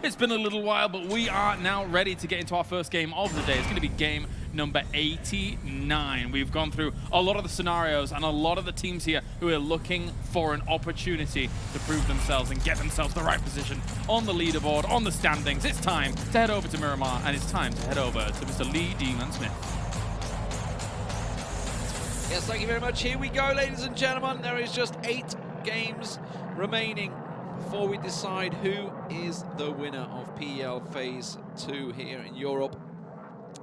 It's been a little while, but we are now ready to get into our first game of the day. It's going to be game number 89. We've gone through a lot of the scenarios and a lot of the teams here who are looking for an opportunity to prove themselves and get themselves the right position on the leaderboard, on the standings. It's time to head over to Miramar, and it's time to head over to Mr. Lee Demon-Smith. Yes, thank you very much. Here we go, ladies and gentlemen. There is just 8 games remaining before we decide who is the winner of PEL Phase 2 here in Europe.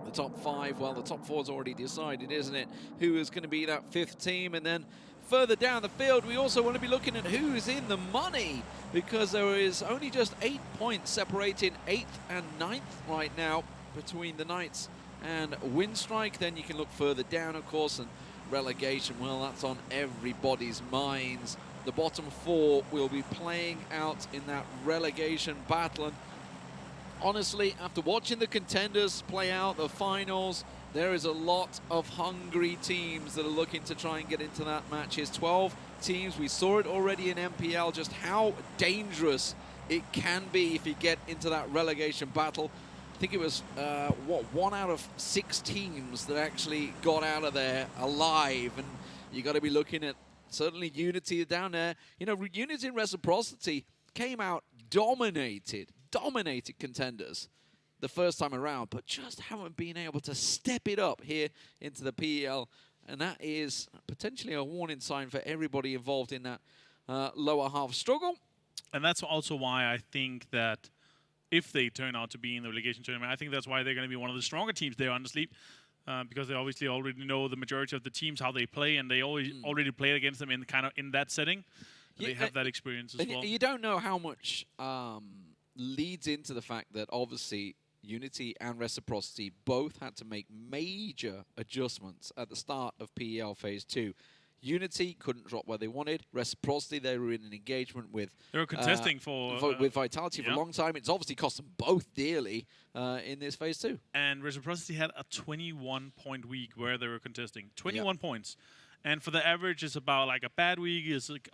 The top 5, well, the top 4's already decided, isn't it? Who is going to be that 5th team? And then further down the field, we also want to be looking at who is in the money, because there is only just 8 points separating 8th and 9th right now between the Knights and Winstrike. Then you can look further down, of course, and relegation, well, that's on everybody's minds. The bottom 4 will be playing out in that relegation battle. And honestly, after watching the contenders play out the finals, there is a lot of hungry teams that are looking to try and get into that match. Here's 12 teams. We saw it already in MPL, just how dangerous it can be if you get into that relegation battle. I think it was, 1 out of 6 teams that actually got out of there alive. And you got to be looking at certainly Unity down there. You know, Unity and Reciprocity came out dominated contenders the first time around, but just haven't been able to step it up here into the PEL. And that is potentially a warning sign for everybody involved in that lower half struggle. And that's also why I think that if they turn out to be in the relegation tournament, I think that's why they're going to be one of the stronger teams there, honestly, because they obviously already know the majority of the teams, how they play, and they already played against them in in that setting. They have that experience as well. You don't know how much leads into the fact that obviously Unity and Reciprocity both had to make major adjustments at the start of PEL Phase 2. Unity couldn't drop where they wanted. Reciprocity, they were in an engagement with... They were contesting with Vitality for a long time. It's obviously cost them both dearly in this Phase 2. And Reciprocity had a 21-point week where they were contesting. 21 points. And for the average, it's about like a bad week is like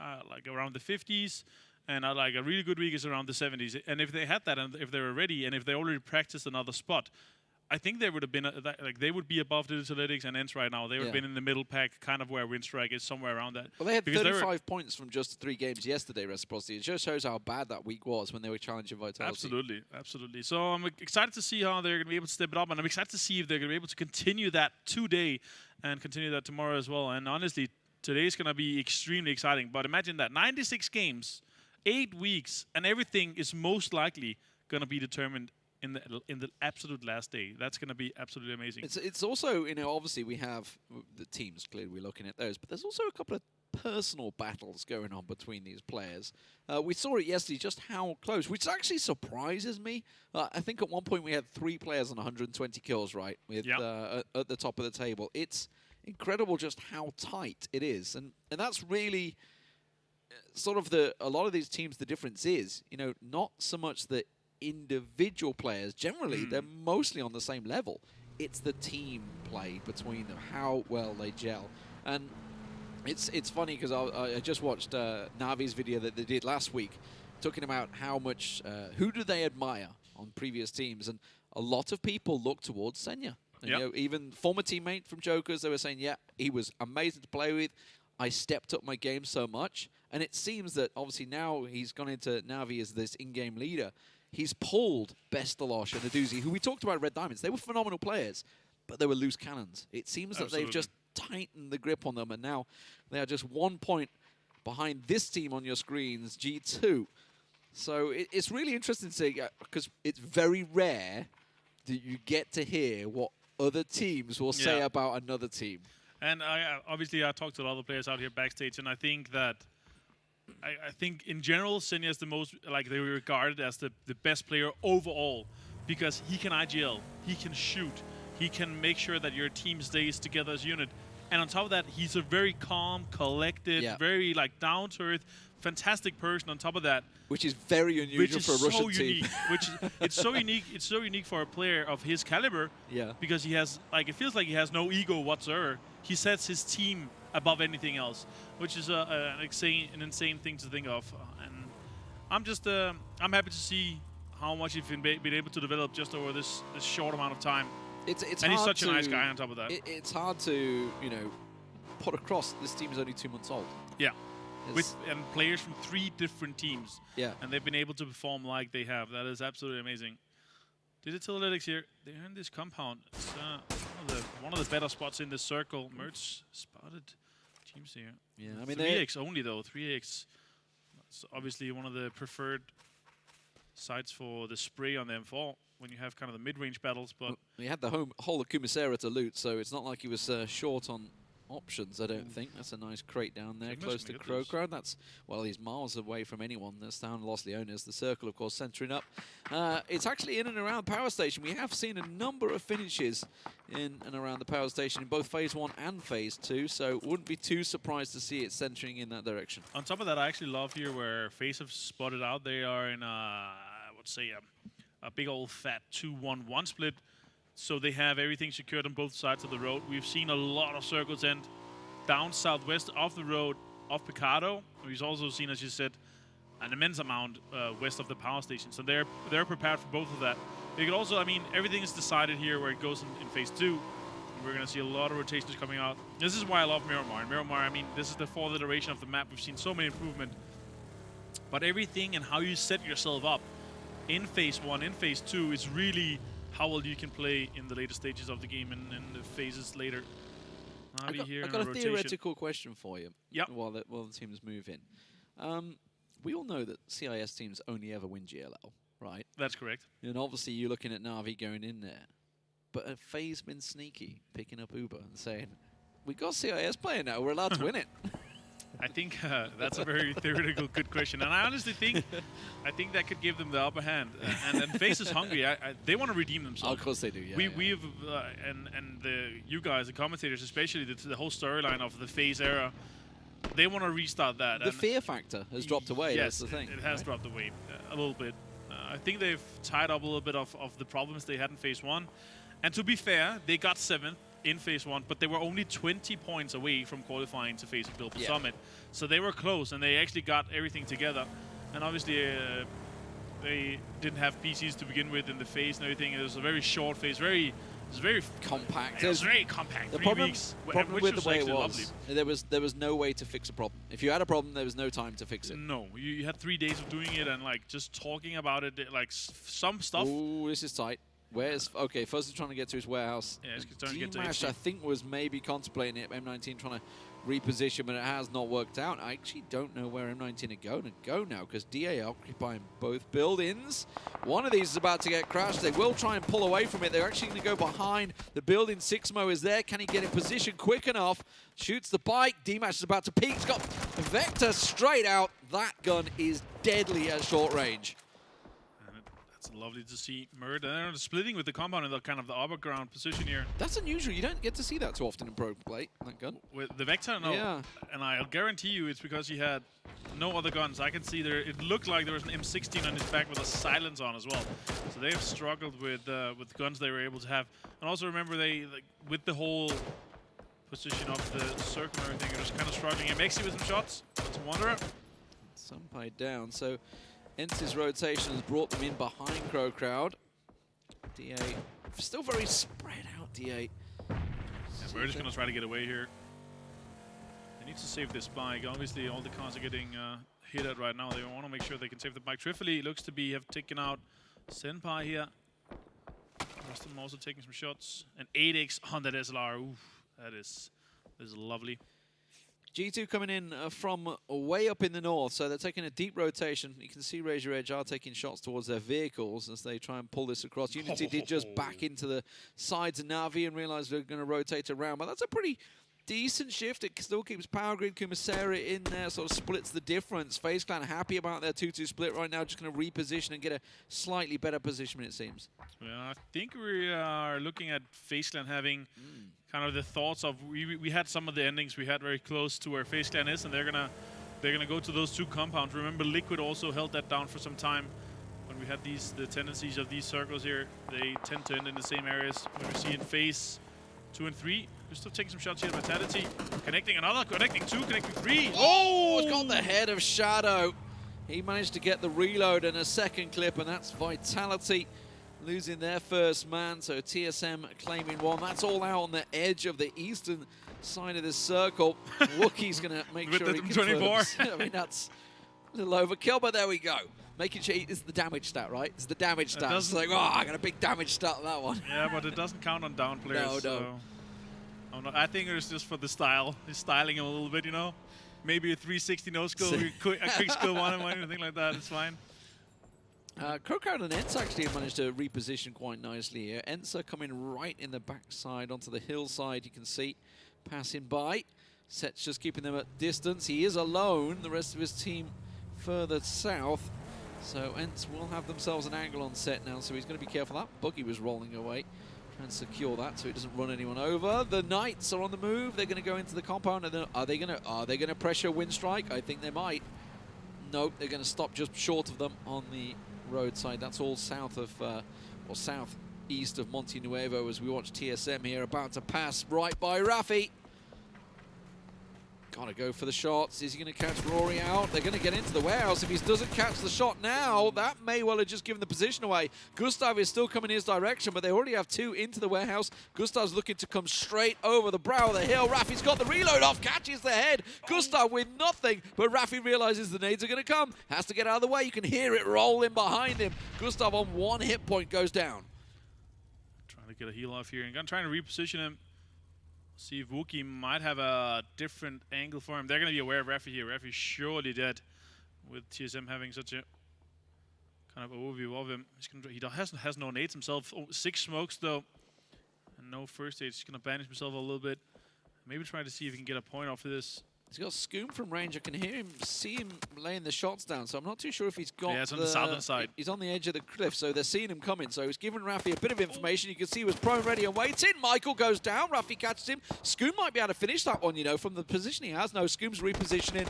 around the 50s. And like a really good week is around the 70s. And if they had that, and if they were ready, and if they already practiced another spot, I think they would have been like they would be above Digital Analytics and ENCE right now. They would have been in the middle pack, kind of where Winstrike is, somewhere around that. Well, they had 35 points from just 3 games yesterday, Reciprocity. It just shows how bad that week was when they were challenging Vitality. Absolutely, absolutely. So I'm excited to see how they're going to be able to step it up, and I'm excited to see if they're going to be able to continue that today and continue that tomorrow as well. And honestly, today's going to be extremely exciting. But imagine that, 96 games, 8 weeks, and everything is most likely going to be determined in the absolute last day. That's going to be absolutely amazing. It's also, you know, obviously we have the teams, clearly we're looking at those, but there's also a couple of personal battles going on between these players. We saw it yesterday, just how close, which actually surprises me. I think at one point we had 3 players on 120 kills, right, with at the top of the table. It's incredible just how tight it is, and that's really sort of a lot of these teams, the difference is, you know, not so much the individual players. Generally, they're mostly on the same level. It's the team play between them, how well they gel. And it's funny because I just watched Navi's video that they did last week, talking about how much, who do they admire on previous teams, and a lot of people look towards Senya. And, you know, even former teammate from Jokers, they were saying, yeah, he was amazing to play with. I stepped up my game so much. And it seems that obviously now he's gone into Navi as this in-game leader. He's pulled Bestalosh and Aduzi, who we talked about Red Diamonds. They were phenomenal players, but they were loose cannons. It seems that they've just tightened the grip on them, and now they are just 1 point behind this team on your screens, G2. So it's really interesting to see, because it's very rare that you get to hear what other teams will say about another team. And obviously I talked to a lot of players out here backstage, and I think that I think in general, Senya is the most, like, they were regarded as the best player overall, because he can IGL, he can shoot, he can make sure that your team stays together as a unit. And on top of that, he's a very calm, collected, very like down-to-earth, fantastic person on top of that. Which is very unusual for a Russian team. It's so unique. It's so unique for a player of his caliber. Yeah. Because he has, like, it feels like he has no ego whatsoever. He sets his team above anything else, which is an insane thing to think of. And I'm just, I'm happy to see how much he's been able to develop just over this short amount of time. It's and he's hard such a nice guy on top of that. It's hard to, you know, put across this team is only 2 months old. Yeah. And players from 3 different teams. Yeah. And they've been able to perform like they have. That is absolutely amazing. Digital Analytics here. They're in this compound. It's one of the better spots in this circle. Mertz spotted teams here. Yeah, I mean 3x only though. 3x. That's obviously one of the preferred sites for the spray on the M4 when you have kind of the mid-range battles. But well, he had the whole of Kumisera to loot, so it's not like he was short on options, I don't think. That's a nice crate down there, close to CrowCrowd. That's, well, he's miles away from anyone. That's down Los Leones. The circle, of course, centering up. It's actually in and around Power Station. We have seen a number of finishes in and around the Power Station in both Phase 1 and Phase 2, so wouldn't be too surprised to see it centering in that direction. On top of that, I actually love here where FaZe have spotted out. They are in, I would say, a big old fat 2-1-1 split. So they have everything secured on both sides of the road. We've seen a lot of circles end down southwest of the road of Picado. We've also seen, as you said, an immense amount west of the power station. So they're prepared for both of that. They could also, I mean, everything is decided here where it goes in Phase 2. We're going to see a lot of rotations coming out. This is why I love Miramar. And Miramar, I mean, this is the 4th iteration of the map. We've seen so many improvement. But everything and how you set yourself up in Phase 1, in Phase 2 is really how well you can play in the later stages of the game and the phases later. I got a theoretical question for you. Yep. While the teams move in. We all know that CIS teams only ever win GLL, right? That's correct. And obviously you're looking at Na'Vi going in there. But have FaZe been sneaky, picking up Uber and saying, we got CIS playing now, we're allowed to win it? I think that's a very theoretical good question, and I honestly think that could give them the upper hand. And FaZe is hungry. They want to redeem themselves. Oh, of course they do. Yeah. We've you guys, the commentators, especially the whole storyline of the FaZe era, they want to restart that. The fear factor has dropped away. Yes, that's the thing. It has dropped away a little bit. I think they've tied up a little bit of the problems they had in Phase 1. And to be fair, they got 7th in Phase 1, but they were only 20 points away from qualifying to FaZe Global Summit. So they were close, and they actually got everything together. And obviously, they didn't have PCs to begin with in the phase and everything. It was a very short phase, it was very compact. It was very compact. The 3 problem weeks, with the way it lovely. was, there was no way to fix a problem. If you had a problem, there was no time to fix it. No, you had 3 days of doing it, and like just talking about it, like some stuff. Ooh, this is tight. Where's okay? First, he's trying to get to his warehouse. Yeah, he's trying to get to D-Mash, I think, was maybe contemplating it. M19 trying to reposition, but it has not worked out. I actually don't know where M19 are going to go now because DA are occupying both buildings. One of these is about to get crashed. They will try and pull away from it. They're actually going to go behind the building. Sixmo is there. Can he get in position quick enough? Shoots the bike. D-Mash is about to peek. He's got Vector straight out. That gun is deadly at short range. It's lovely to see Mert. They're splitting with the compound in the kind of the upper ground position here. That's unusual. You don't get to see that too often in pro play, that gun. With the Vector, no. Yeah. And I'll guarantee you it's because he had no other guns. I can see there, it looked like there was an M16 on his back with a silence on as well. So they have struggled with guns they were able to have. And also remember, they, like, with the whole position of the circle and everything, they're just kind of struggling. MXy with some shots. That's a Wanderer. Sunpai down. So ENCE's rotation has brought them in behind CrowCrowd. DA still very spread out, DA. Yeah, we're just going to try to get away here. They need to save this bike. Obviously, all the cars are getting hit at right now. They want to make sure they can save the bike. Trifoli looks to have taken out Senpai here. The rest of them also taking some shots. An 8x on that SLR. Oof, that is lovely. G2 coming in from way up in the north, so they're taking a deep rotation. You can see Razor Edge are taking shots towards their vehicles as they try and pull this across. Unity did just back into the sides of Na'Vi and realized they're going to rotate around, but that's a pretty decent shift. It still keeps Power Grid, Kumisera in there, sort of splits the difference. FaZe Clan happy about their 2-2 split right now, just going to reposition and get a slightly better position, it seems. Yeah, I think we are looking at FaZe Clan having kind of the thoughts of we had some of the endings we had very close to where FaZe Clan is, and they're gonna go to those 2 compounds. Remember, Liquid also held that down for some time. When we had the tendencies of these circles here, they tend to end in the same areas. When we see in Phase 2 and 3, we're still taking some shots here. Vitality connecting another, connecting 2, connecting 3. Oh, it's got the head of Shadow. He managed to get the reload and a second clip, and that's Vitality losing their first man. So TSM claiming one. That's all out on the edge of the eastern side of this circle. Wookie's going to make sure he confirms. I mean, that's a little overkill, but there we go. Making sure it's the damage stat, right? It's the damage stat. It's like, oh, I got a big damage stat on that one. Yeah, but it doesn't count on down players. No, so I think it's just for the style. He's styling him a little bit, you know? Maybe a 360 no-skill, a quick skill one or anything like that. It's fine. CrowCrowd and ENCE actually have managed to reposition quite nicely here. ENCE coming right in the backside onto the hillside, you can see, passing by. Set's just keeping them at distance. He is alone. The rest of his team further south. So ENCE will have themselves an angle on Set now, so he's going to be careful. That Buggy was rolling away. Trying to secure that so he doesn't run anyone over. The Knights are on the move. They're going to go into the compound. And are they going to pressure Winstrike? I think they might. Nope, they're going to stop just short of them on the roadside. That's all south of, or southeast of Monte Nuevo as we watch TSM here about to pass right by Rafi. Gotta go for the shots. Is he going to catch Rory out? They're going to get into the warehouse. If he doesn't catch the shot now, that may well have just given the position away. Gustav is still coming his direction, but they already have two into the warehouse. Gustav's looking to come straight over the brow of the hill. Rafi's got the reload off, catches the head. Gustav with nothing, but Rafi realizes the nades are going to come. Has to get out of the way. You can hear it rolling behind him. Gustav on one hit point goes down. Trying to get a heal off here. And trying to reposition him. See if Wookie might have a different angle for him. They're going to be aware of Rafi here. Rafi's surely dead with TSM having such a kind of overview of him. He has no nades himself. 6 smokes though. And no first aid. He's going to banish himself a little bit. Maybe try to see if he can get a point off of this. He's got Scoom from range. I can hear him, see him laying the shots down. So I'm not too sure if he's got. Yeah, it's on the southern side. He's on the edge of the cliff, so they're seeing him coming. So he's giving Rafi a bit of information. You can see he was prone, ready, and waiting. Michael goes down. Rafi catches him. Scoom might be able to finish that one, you know, from the position he has. No, Scoom's repositioning,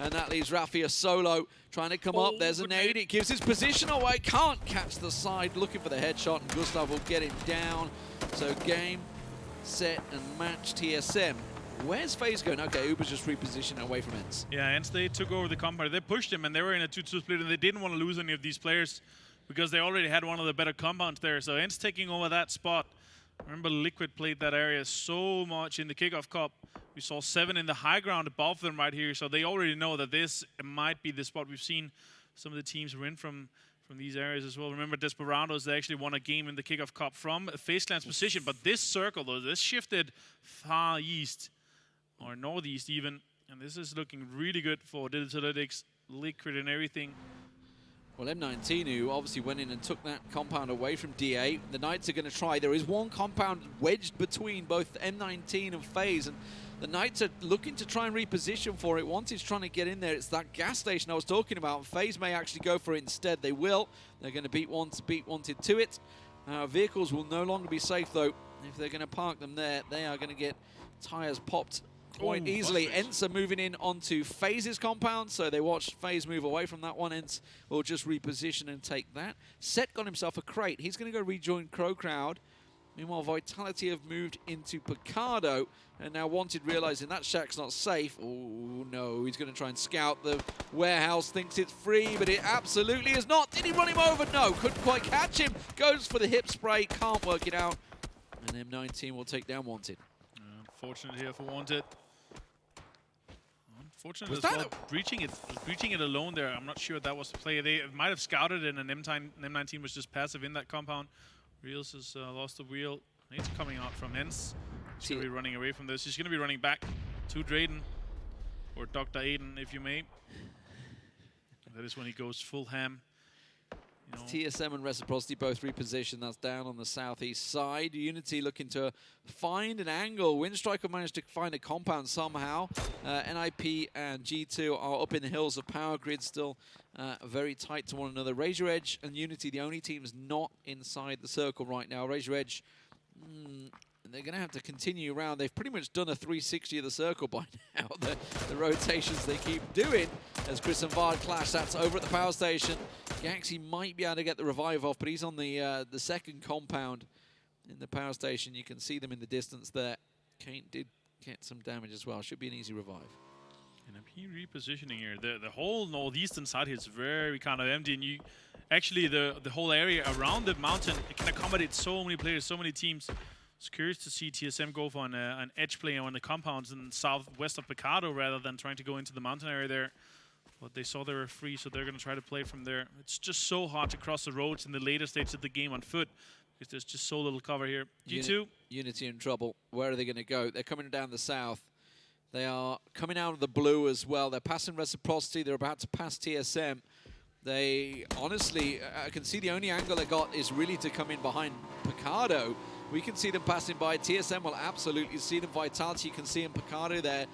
and that leaves Rafi a solo trying to come up. There's a nade. It gives his position away. Can't catch the side. Looking for the headshot, and Gustav will get him down. So game, set, and match TSM. Where's FaZe going? Okay, Uber's just repositioning away from ENCE. Yeah, ENCE, they took over the compound. They pushed him, and they were in a 2-2 split, and they didn't want to lose any of these players because they already had one of the better compounds there. So ENCE taking over that spot. Remember, Liquid played that area so much in the Kickoff Cup. We saw 7 in the high ground above them right here, so they already know that this might be the spot. We've seen some of the teams win from these areas as well. Remember, Desperados, they actually won a game in the Kickoff Cup from FaZe Clan's position, but this circle, though, this shifted far east. Or northeast even, and this is looking really good for Digitalytics, Liquid and everything. Well, M19, who obviously went in and took that compound away from DA, the Knights are going to try. There is one compound wedged between both M19 and FaZe, and the Knights are looking to try and reposition for it. Wanted trying to get in there. It's that gas station I was talking about. FaZe may actually go for it instead. They will. They're going to beat Wanted to it. Vehicles will no longer be safe, though. If they're going to park them there, they are going to get tires popped quite easily. ENCE are moving in onto FaZe's compound, so they watch FaZe move away from that one. ENCE will just reposition and take that. Set got himself a crate. He's going to go rejoin CrowCrowd. Meanwhile, Vitality have moved into Picardo, and now Wanted realizing that shack's not safe. Oh no, he's going to try and scout the warehouse, thinks it's free, but it absolutely is not. Did he run him over? No, couldn't quite catch him. Goes for the hip spray, can't work it out. And M19 will take down Wanted. Unfortunate here for Wanted. Unfortunately, as well, breaching it alone there. I'm not sure that was the play. They might have scouted it, and M19 was just passive in that compound. Reels has lost the wheel. He's coming out from ENCE. He's going to be running away from this. He's going to be running back to Drayden, or Dr. Aiden, if you may. That is when he goes full ham. You know. TSM and Reciprocity both repositioned. That's down on the southeast side. Unity looking to find an angle. Winstrike have managed to find a compound somehow. NIP and G2 are up in the hills of Power Grid, still very tight to one another. Razor Edge and Unity, the only teams not inside the circle right now. Razor Edge, they're going to have to continue around. They've pretty much done a 360 of the circle by now. The rotations they keep doing as Chris and Vard clash. That's over at the power station. Gaxi might be able to get the revive off, but he's on the second compound in the power station. You can see them in the distance there. Kane did get some damage as well. Should be an easy revive. NIP repositioning here. The whole northeastern side here is very kind of empty, and you actually the whole area around the mountain, it can accommodate so many players, so many teams. It's curious to see TSM go for an edge play on the compounds in southwest of Picado rather than trying to go into the mountain area there. But they saw they were free, so they're going to try to play from there. It's just so hard to cross the roads in the later stages of the game on foot because there's just so little cover here. G2. Unity in trouble. Where are they going to go? They're coming down the south. They are coming out of the blue as well. They're passing Reciprocity. They're about to pass TSM. They, honestly, I can see the only angle they got is really to come in behind Picado. We can see them passing by. TSM will absolutely see them. Vitality, you can see in Picado there.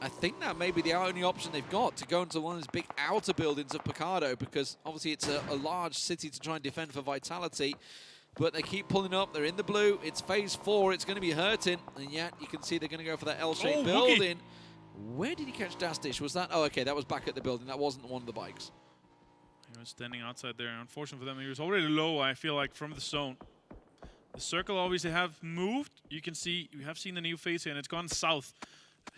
I think that may be the only option they've got to go into one of those big outer buildings of Picado, because obviously it's a large city to try and defend for Vitality. But they keep pulling up. They're in the blue. It's phase 4. It's going to be hurting. And yet you can see they're going to go for that L-shaped building. Where did he catch Dastish? Was that? Oh, okay. That was back at the building. That wasn't one of the bikes. He was standing outside there. Unfortunate for them. He was already low, I feel like, from the zone. The circle obviously have moved. You can see, we have seen the new phase here, and it's gone south.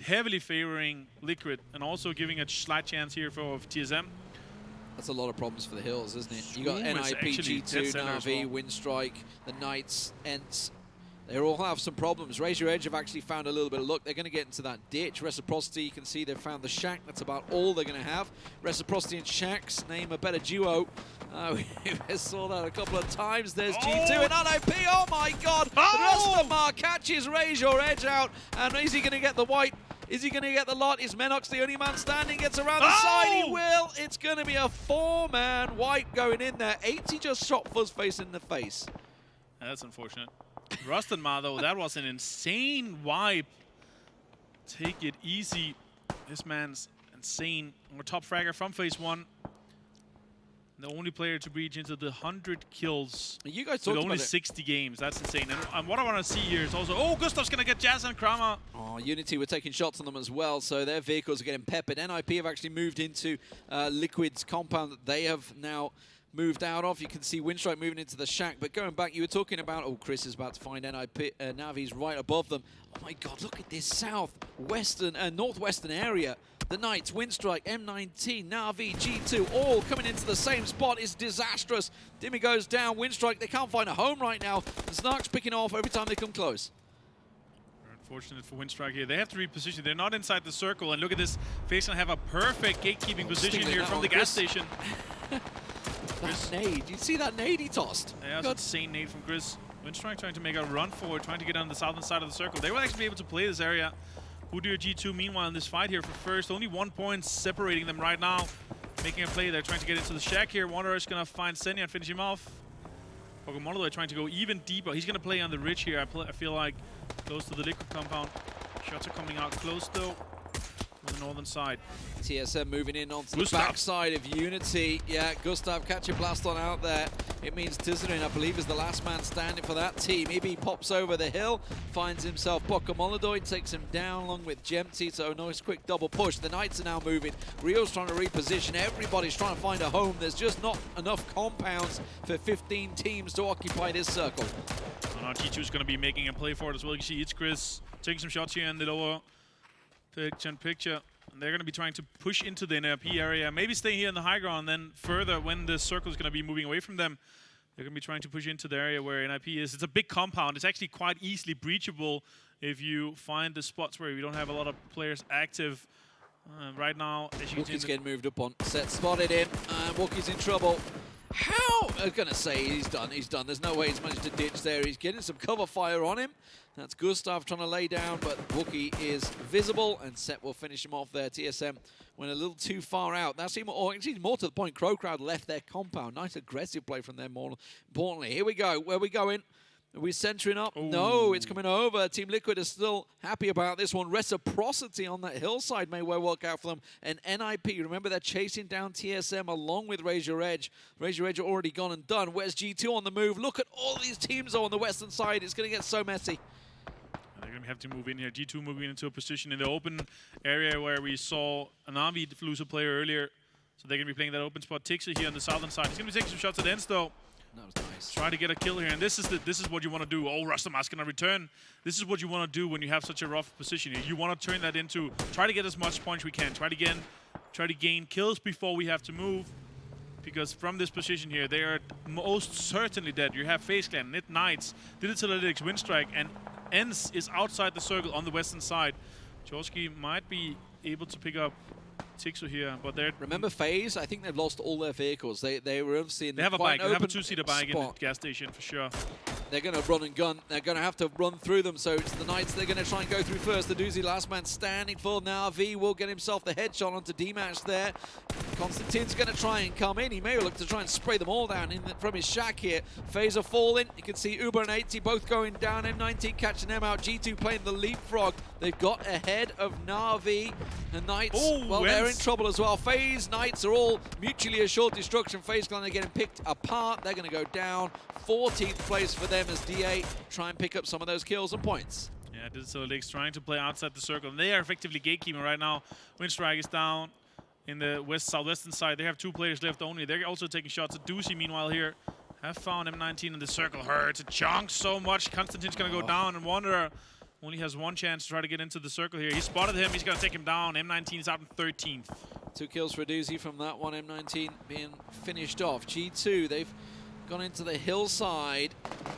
Heavily favoring Liquid, and also giving a slight chance here for TSM. That's a lot of problems for the Hills, isn't it? You got NIP, G2, Na'Vi, Winstrike, the Knights, ENCE. They all have some problems. Raise Your Edge have actually found a little bit of luck. They're going to get into that ditch. Reciprocity, you can see they've found the Shack. That's about all they're going to have. Reciprocity and Shacks name a better duo. We saw that a couple of times. There's G2 and NIP. Oh my God! Rustamar catches Raise Your Edge out. And is he going to get the white? Is he going to get the lot? Is Menox the only man standing? Gets around the side. He will. It's going to be a 4-man wipe going in there. 80 just shot Fuzzface in the face. That's unfortunate. Rustanmar, though, that was an insane wipe. Take it easy. This man's insane. We're top fragger from phase 1. The only player to breach into the 100 kills you guys with only 60 games. That's insane. And what I want to see here is also, oh, Gustav's going to get Jazz and Kramer. Oh, Unity were taking shots on them as well, so their vehicles are getting peppered. NIP have actually moved into Liquid's compound that they have now moved out of. You can see Winstrike moving into the Shack, but going back, you were talking about, oh, Chris is about to find NIP, Navi's right above them. Oh my God, look at this northwestern area. The Knights, Winstrike, M19, Na'Vi, G2, all coming into the same spot. It's disastrous. Dimmy goes down. Winstrike, they can't find a home right now. The Snark's picking off every time they come close. Unfortunate for Winstrike here. They have to reposition. They're not inside the circle. And look at this. FaZe Clan have a perfect gatekeeping position here from the gas station. That nade. You see that nade he tossed? Yeah, that's an insane nade from Chris. Winstrike trying to make a run forward, trying to get on the southern side of the circle. They will actually be able to play this area. Udyr G2, meanwhile, in this fight here for first. Only 1 point separating them right now. Making a play. They're trying to get into the Shack here. Wanderer is going to find Senya and finish him off. Pokemon they're trying to go even deeper. He's going to play on the ridge here. I feel like close to the Liquid compound. Shots are coming out close, though, on the northern side. TSM moving in onto the backside of Unity. Yeah, Gustav catching blast on out there. It means Tizarin, I believe, is the last man standing for that team. Ibi pops over the hill, finds himself Pokemolodoid, takes him down along with Gemty. So nice quick double push. The Knights are now moving. Rio's trying to reposition. Everybody's trying to find a home. There's just not enough compounds for 15 teams to occupy this circle. Now G2 is going to be making a play for it as well. You see it's Chris taking some shots here in the lower picture. And they're going to be trying to push into the NIP area, maybe stay here in the high ground, then further when the circle is going to be moving away from them, they're going to be trying to push into the area where NIP is. It's a big compound. It's actually quite easily breachable if you find the spots where you don't have a lot of players active. Right now, as you Wookie's getting moved up on. Set spotted him, and Wookie's in trouble. How? I'm going to say he's done. He's done. There's no way he's managed to ditch there. He's getting some cover fire on him. That's Gustav trying to lay down, but Wookie is visible, and Set will finish him off there. TSM went a little too far out. That's even, or actually more to the point, CrowCrowd left their compound. Nice aggressive play from them, more importantly. Here we go. Where are we going? Are we centering up? Ooh. No, it's coming over. Team Liquid is still happy about this one. Reciprocity on that hillside may well work out for them. And NIP, remember they're chasing down TSM along with Raise Your Edge. Raise Your Edge are already gone and done. Where's G2 on the move? Look at all these teams on the western side. It's going to get so messy. They're going to have to move in here. G2 moving into a position in the open area where we saw an Navi lose a player earlier. So they're going to be playing that open spot. Tixer here on the southern side. He's going to be taking some shots at ENCE though. That was nice. Nice. Try to get a kill here, and this is what you want to do. Oh, Rastamas gonna return. This is what you want to do when you have such a rough position here. You want to turn that into, try to get as much points we can. Try to gain kills before we have to move. Because from this position here, they are most certainly dead. You have FaZe Clan, Knights, Digital Analytics, Winstrike, and ENCE is outside the circle on the western side. Jorski might be able to pick up Tixu here, but they're... Remember FaZe? I think they've lost all their vehicles. They were obviously in They have a quite bike. They have a open two-seater bike in the spot. gas station for sure. They're going to run and gun. They're going to have to run through them, so it's the Knights they're going to try and go through first. The Doozy last man standing for Navi will get himself the headshot onto D-Match there. Constantine's going to try and come in. He may look to try and spray them all down from his shack here. FaZe are falling. You can see Uber and 80 both going down. M19 catching them out. G2 playing the leapfrog. They've got ahead of Navi. The Knights, well, they're in trouble as well. FaZe, Knights are all mutually assured destruction. FaZe Clan are getting picked apart. They're going to go down. 14th place for them as D8 try and pick up some of those kills and points. Yeah, Digital Analytics trying to play outside the circle. And they are effectively gatekeeping right now. Winstrike is down in the southwestern side. They have 2 players left only. They're also taking shots at Doozy, meanwhile, here. Have found M19 in the circle. Hurts. It chunks so much. Constantine's going to go down, and Wanderer only has 1 chance to try to get into the circle here. He spotted him. He's going to take him down. M19 is out in 13th. 2 kills for Doozy from that one. M19 being finished off. G2, they've gone into the hillside.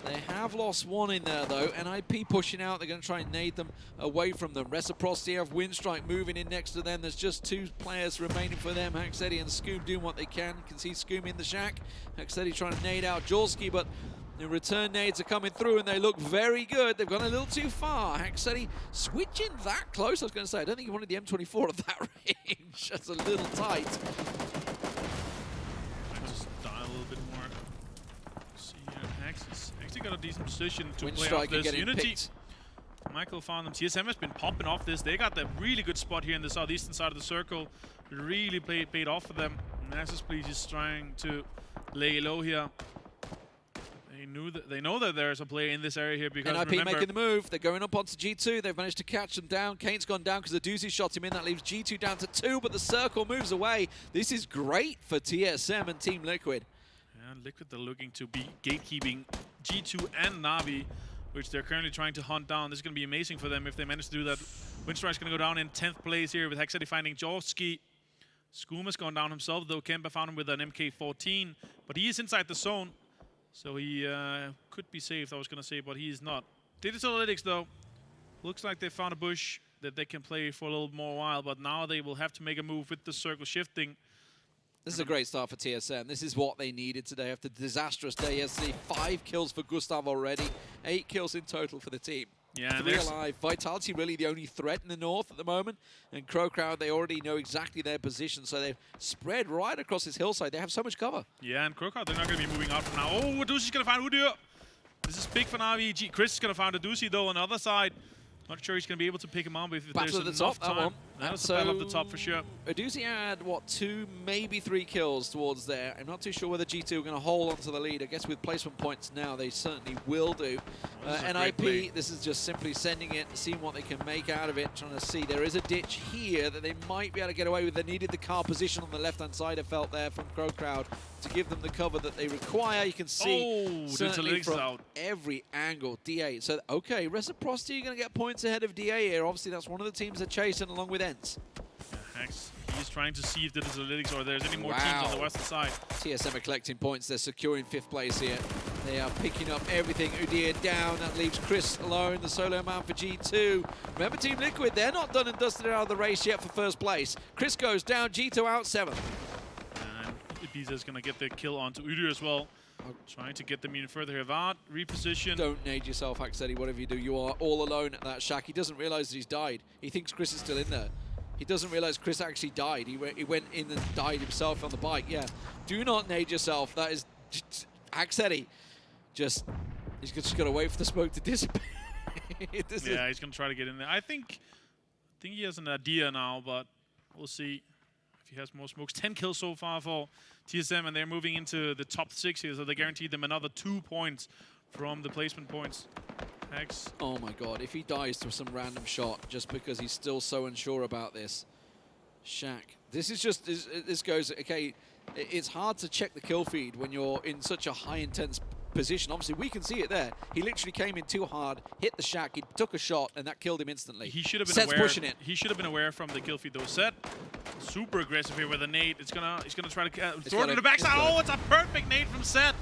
They have lost 1 in there, though. NIP pushing out. They're going to try and nade them away from them. Reciprocity have Winstrike moving in next to them. There's just 2 players remaining for them. Haxetti and Scoom doing what they can. You can see Scoom in the shack. Haxetti trying to nade out Jorski, but the return nades are coming through, and they look very good. They've gone a little too far. Haxetti switching that close. I was going to say, I don't think he wanted the M24 at that range. That's a little tight. Actually got a decent position to play Winstrike off this. Unity. Picked. Michael found them. TSM has been popping off this. They got the really good spot here in the southeastern side of the circle. Really paid off for them. Nasus Please is trying to lay low here. They know that there's a player in this area here because NIP remember, making the move. They're going up onto G2. They've managed to catch them down. Kane's gone down because the Doozy shot him in. That leaves G2 down to 2, but the circle moves away. This is great for TSM and Team Liquid. And Liquid, they're looking to be gatekeeping G2 and Navi, which they're currently trying to hunt down. This is going to be amazing for them if they manage to do that. Winstrike's going to go down in 10th place here with Haxetti finding Jorski. Skoom has gone down himself, though Kemba found him with an MK14. But he is inside the zone, so he could be saved, I was going to say, but he is not. Digital Analytics, though, looks like they found a bush that they can play for a little more while, but now they will have to make a move with the circle shifting. This is a great start for TSM. This is what they needed today after the disastrous day yesterday. 5 kills for Gustav already. 8 kills in total for the team. Yeah, 3 alive. Vitality really the only threat in the north at the moment. And CrowCrowd, they already know exactly their position, so they've spread right across this hillside. They have so much cover. Yeah, and CrowCrowd, they're not going to be moving out from now. Oh, Doozy's going to find Udyr. This is big for Navi. Chris is going to find a Doozy, though, on the other side. Not sure he's going to be able to pick him up if there's Battle at the enough top, that time. one. That was a battle at the top for sure. Aduzi had, what, 2, maybe 3 kills towards there. I'm not too sure whether G2 are going to hold onto the lead. I guess with placement points now, they certainly will do. NIP, this is just simply sending it, seeing what they can make out of it, trying to see. There is a ditch here that they might be able to get away with. They needed the car position on the left-hand side, I felt there from CrowCrowd, to give them the cover that they require. You can see certainly from every angle, D8. So, okay, Reciprocity, you're going to get points ahead of DA here. Obviously, that's one of the teams they're chasing along with ENCE. Yeah, Hex, he's trying to see if the Digital Analytics or there's any more teams on the western side. TSM are collecting points. They're securing 5th place here. They are picking up everything. Udyr down. That leaves Chris alone, the solo man for G2. Remember, Team Liquid, they're not done and dusted out of the race yet for 1st place. Chris goes down. G2 out 7th. And Ibiza's going to get the kill onto Udyr as well. Trying to get them even further here. VOD, reposition. Don't nade yourself, Haxetti, whatever you do. You are all alone at that shack. He doesn't realize that he's died. He thinks Chris is still in there. He doesn't realize Chris actually died. He went in and died himself on the bike. Yeah. Do not nade yourself. That is Haxetti. He's just got to wait for the smoke to dissipate. Yeah, he's going to try to get in there. I think he has an idea now, but we'll see if he has more smokes. 10 kills so far for TSM, and they're moving into the top 6 here, so they guaranteed them another 2 points from the placement points. Hex. Oh my god, if he dies to some random shot just because he's still so unsure about this. Shaq. This is just, this goes, okay, it's hard to check the kill feed when you're in such a high intense position. Obviously, we can see it there. He literally came in too hard, hit the shack, he took a shot, and that killed him instantly. He should have been Set's aware. pushing it. He should have been aware from the kill feed though. Set super aggressive here with a nade. He's gonna try to throw it to the backside. Oh, it's a perfect nade from Set.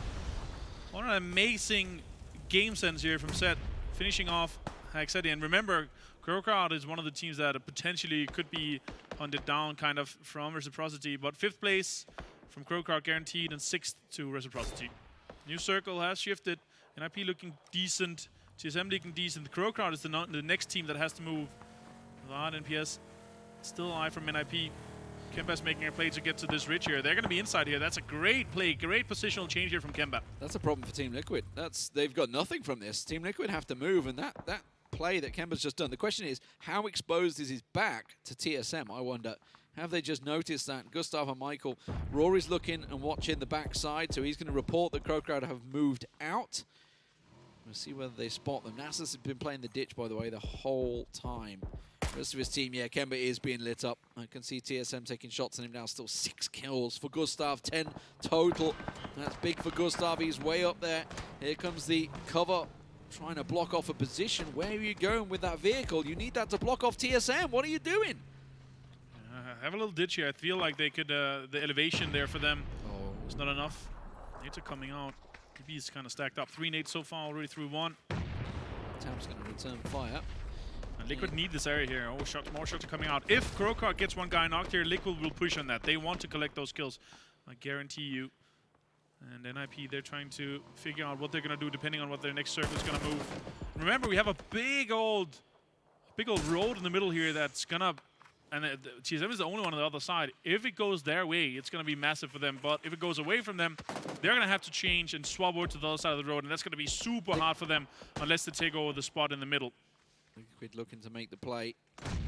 What an amazing game sense here from Set, finishing off Haxetti. And remember, CrowCrowd is one of the teams that potentially could be hunted down kind of from Reciprocity, but 5th place from CrowCrowd guaranteed and 6th to Reciprocity. New circle has shifted. NIP looking decent, TSM looking decent. CrowCrowd is the next team that has to move. VOD and PS still alive from NIP. Kemba's making a play to get to this ridge here. They're going to be inside here. That's a great play, great positional change here from Kemba. That's a problem for Team Liquid. They've got nothing from this. Team Liquid have to move, and that play that Kemba's just done. The question is, how exposed is his back to TSM? I wonder. Have they just noticed that? Gustav and Michael. Rory's looking and watching the backside, so he's going to report that CrowCrowd have moved out. We'll see whether they spot them. Nasus has been playing the ditch, by the way, the whole time. The rest of his team, yeah, Kemba is being lit up. I can see TSM taking shots on him now. Still 6 kills for Gustav, 10 total. That's big for Gustav. He's way up there. Here comes the cover, trying to block off a position. Where are you going with that vehicle? You need that to block off TSM. What are you doing? Have a little ditch here. I feel like they could, the elevation there for them is not enough. Nades are coming out. DB is kind of stacked up. 3 nades so far, already through 1. Tam's going to return fire. And Liquid need this area here. Oh, more shots are coming out. If CrowCrowd gets one guy knocked here, Liquid will push on that. They want to collect those kills. I guarantee you. And NIP, they're trying to figure out what they're going to do depending on what their next circle is going to move. Remember, we have a big old road in the middle here that's going to... And TSM is the only one on the other side. If it goes their way, it's going to be massive for them. But if it goes away from them, they're going to have to change and swap over to the other side of the road. And that's going to be super hard for them unless they take over the spot in the middle. Liquid looking to make the play.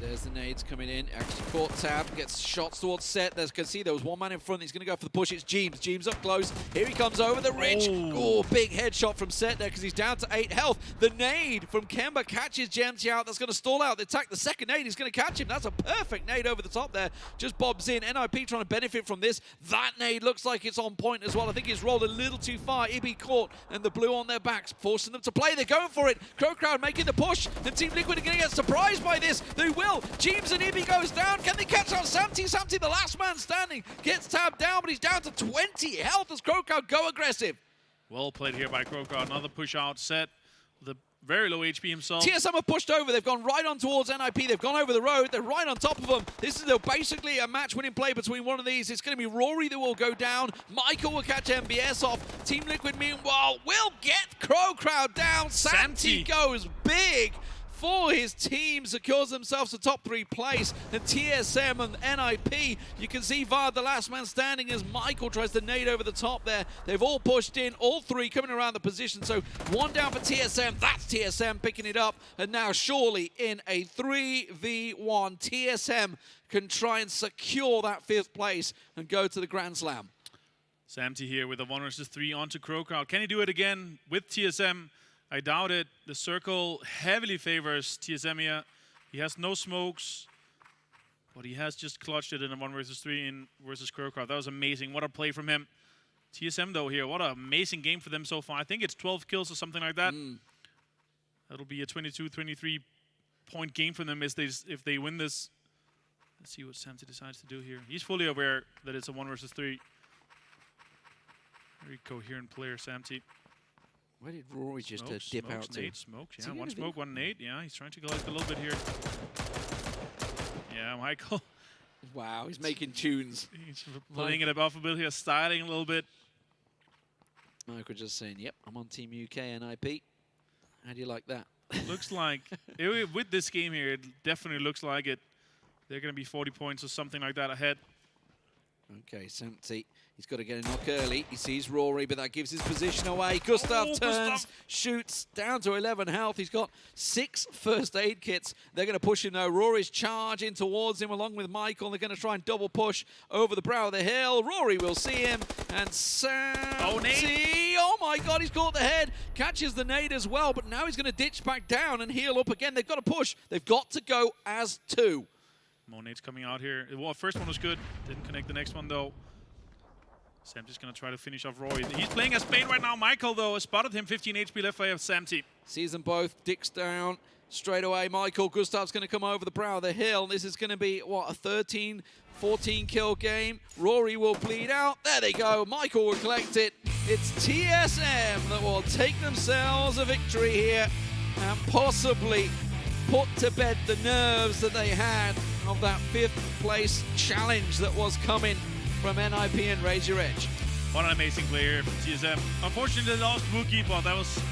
There's the nades coming in. Actually caught Tab, gets shots towards Set. As you can see, there was one man in front. He's going to go for the push. It's Jeems. Jeems up close. Here he comes over the ridge. Oh, big headshot from Set there because he's down to 8 health. The nade from Kemba catches Gemty out. That's going to stall out. They attack the second nade. He's going to catch him. That's a perfect nade over the top there. Just bobs in. NIP trying to benefit from this. That nade looks like it's on point as well. I think he's rolled a little too far. Ibi caught and the blue on their backs, forcing them to play. They're going for it. CrowCrowd making the push. The Team Liquid are going to get surprised by this. They will. Jeems and Ibi goes down. Can they catch out Samty? Samty, the last man standing, gets tabbed down, but he's down to 20 health as CrowCrowd go aggressive. Well played here by CrowCrowd. Another push out. Set the very low HP himself. TSM have pushed over. They've gone right on towards NIP. They've gone over the road. They're right on top of them. This is basically a match-winning play between one of these. It's going to be Rory that will go down. Michael will catch MBS off. Team Liquid, meanwhile, will get CrowCrowd down. Samty goes big for his team, secures themselves a top 3 place. And TSM and NIP, you can see VAD, the last man standing, as Michael tries to nade over the top there. They've all pushed in, all 3 coming around the position. So 1 down for TSM. That's TSM picking it up. And now surely in a 3v1, TSM can try and secure that 5th place and go to the Grand Slam. Samty here with a 1 versus 3 onto CrowCrowd. Can he do it again with TSM? I doubt it. The circle heavily favors TSM here. He has no smokes, but he has just clutched it in a 1 versus 3 in versus CrowCrowd. That was amazing. What a play from him. TSM though here, what an amazing game for them so far. I think it's 12 kills or something like that. That'll be a 22, 23 point game for them if they win this. Let's see what Samty decides to do here. He's fully aware that it's a 1 versus 3. Very coherent player, Samty. Where did Rory just dip out to? Smokes, yeah. 1 smoke, 1 nade. Yeah, he's trying to collect a little bit here. Yeah, Michael. Wow, he's making tunes. He's playing it above a bit here, styling a little bit. Michael just saying, yep, I'm on Team UK NIP. How do you like that? Looks like, with this game here, it definitely looks like it. They're going to be 40 points or something like that ahead. Okay, Samty, he's got to get a knock early. He sees Rory, but that gives his position away. Gustav turns, shoots down to 11 health. He's got 6 first aid kits. They're going to push him, though. Rory's charging towards him along with Michael. They're going to try and double push over the brow of the hill. Rory will see him, and Samty, oh my God, he's caught the head. Catches the nade as well, but now he's going to ditch back down and heal up again. They've got to push. They've got to go as 2. More nades coming out here. Well, first one was good. Didn't connect the next one, though. Sam just gonna try to finish off Roy. He's playing as Bane right now. Michael, though, has spotted him. 15 HP left for Samty. Sees them both. Dick's down straight away. Michael Gustav's going to come over the brow of the hill. This is going to be, what, a 13, 14 kill game. Rory will bleed out. There they go. Michael will collect it. It's TSM that will take themselves a victory here and possibly put to bed the nerves that they had of that 5th place challenge that was coming from NIP and Raise Your Edge. What an amazing player from TSM. Unfortunately, they lost Wookie, but that was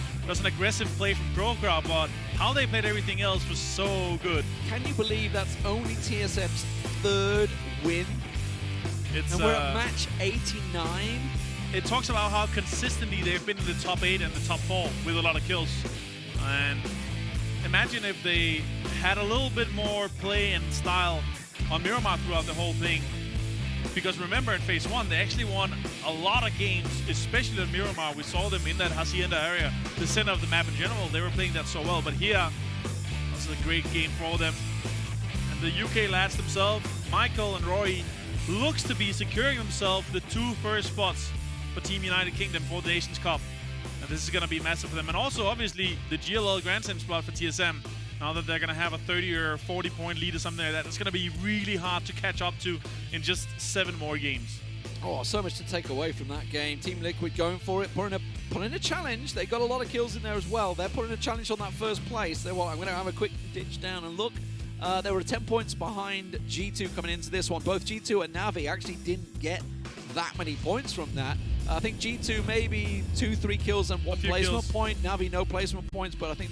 an aggressive play from CrowCrowd, but how they played everything else was so good. Can you believe that's only TSM's 3rd win? And we're at match 89. It talks about how consistently they've been in the top 8 and the top 4 with a lot of kills. And imagine if they had a little bit more play and style on Miramar throughout the whole thing. Because remember, in Phase 1, they actually won a lot of games, especially at Miramar. We saw them in that Hacienda area, the center of the map in general. They were playing that so well. But here, this is a great game for them. And the UK lads themselves, Michael and Roy, looks to be securing themselves the 2 first spots for Team United Kingdom for the Nations Cup. And this is going to be massive for them. And also, obviously, the GLL Grand Slam spot for TSM. Now that they're going to have a 30 or 40 point lead or something like that, it's going to be really hard to catch up to in just 7 more games. Oh, so much to take away from that game. Team Liquid going for it, putting a challenge. They got a lot of kills in there as well. They're putting a challenge on that first place. I'm going to have a quick ditch down and look. They were 10 points behind G2 coming into this one. Both G2 and Navi actually didn't get that many points from that. I think G2 maybe 2-3 kills and 1 placement point. Navi no placement points, but I think